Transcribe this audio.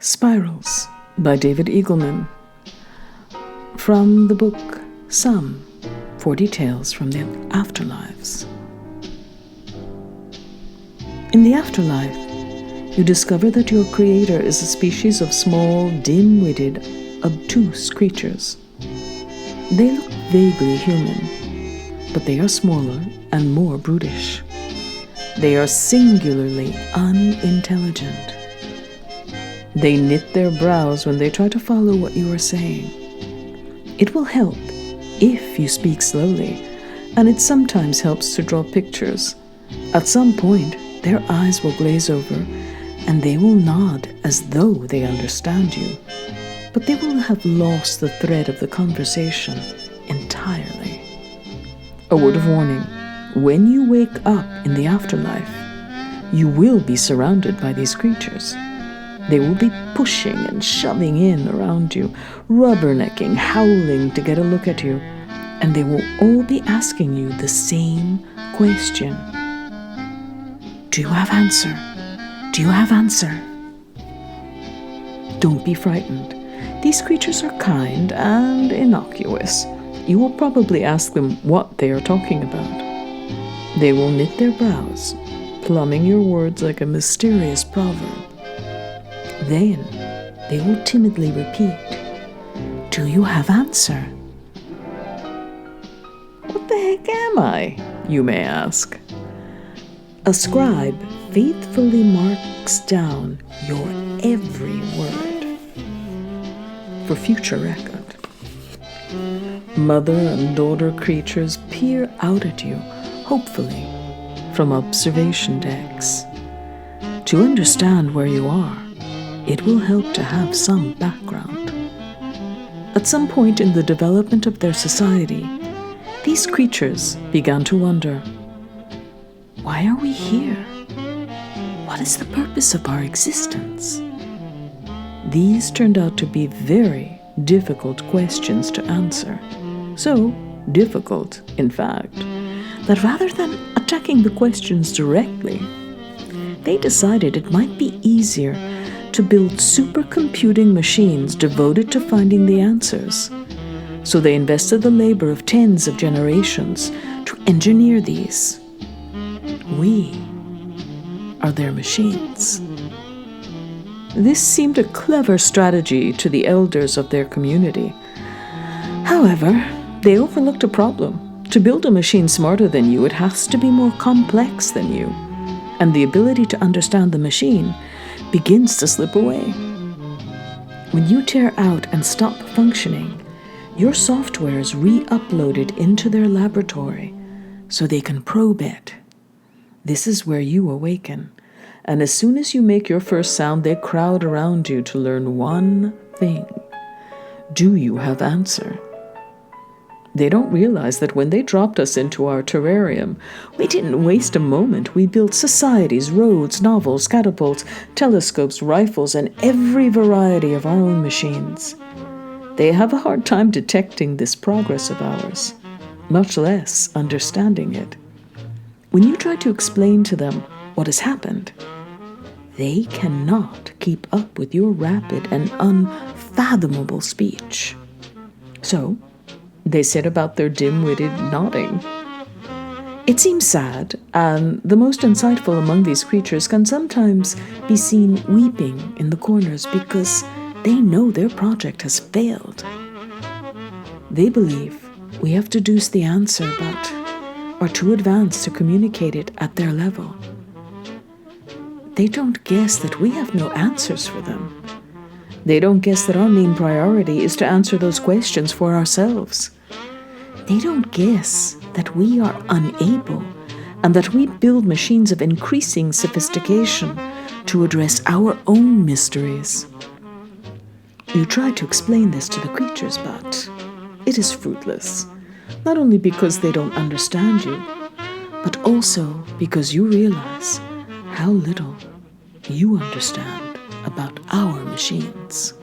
Spirals by David Eagleman, from the book Some 40 Tales from the Afterlives. In the afterlife, you discover that your creator is a species of small, dim-witted, obtuse creatures. They look vaguely human, but they are smaller and more brutish. They are singularly unintelligent. They knit their brows when they try to follow what you are saying. It will help if you speak slowly, and it sometimes helps to draw pictures. At some point, their eyes will glaze over, and they will nod as though they understand you, but they will have lost the thread of the conversation entirely. A word of warning: when you wake up in the afterlife, you will be surrounded by these creatures. They will be pushing and shoving in around you, rubbernecking, howling to get a look at you, and they will all be asking you the same question. Do you have answer? Do you have answer? Don't be frightened. These creatures are kind and innocuous. You will probably ask them what they are talking about. They will knit their brows, plumbing your words like a mysterious proverb. Then they will timidly repeat, "Do you have answer?" What the heck am I, you may ask? A scribe faithfully marks down your every word for future record. Mother and daughter creatures peer out at you, hopefully, from observation decks. To understand where you are, it will help to have some background. At some point in the development of their society, these creatures began to wonder, why are we here? What is the purpose of our existence? These turned out to be very difficult questions to answer. So difficult, in fact, that rather than attacking the questions directly, they decided it might be easier to build supercomputing machines devoted to finding the answers. So they invested the labor of tens of generations to engineer these. We are their machines. This seemed a clever strategy to the elders of their community. However, they overlooked a problem. To build a machine smarter than you, it has to be more complex than you, and the ability to understand the machine begins to slip away. When you tear out and stop functioning, your software is re-uploaded into their laboratory so they can probe it. This is where you awaken, and as soon as you make your first sound, they crowd around you to learn one thing. Do you have answer? They don't realize that when they dropped us into our terrarium, we didn't waste a moment. We built societies, roads, novels, catapults, telescopes, rifles, and every variety of our own machines. They have a hard time detecting this progress of ours, much less understanding it. When you try to explain to them what has happened, they cannot keep up with your rapid and unfathomable speech. So they set about their dim-witted nodding. It seems sad, and the most insightful among these creatures can sometimes be seen weeping in the corners because they know their project has failed. They believe we have deduced the answer but are too advanced to communicate it at their level. They don't guess that we have no answers for them. They don't guess that our main priority is to answer those questions for ourselves. They don't guess that we are unable and that we build machines of increasing sophistication to address our own mysteries. You try to explain this to the creatures, but it is fruitless. Not only because they don't understand you, but also because you realize how little you understand about our machines.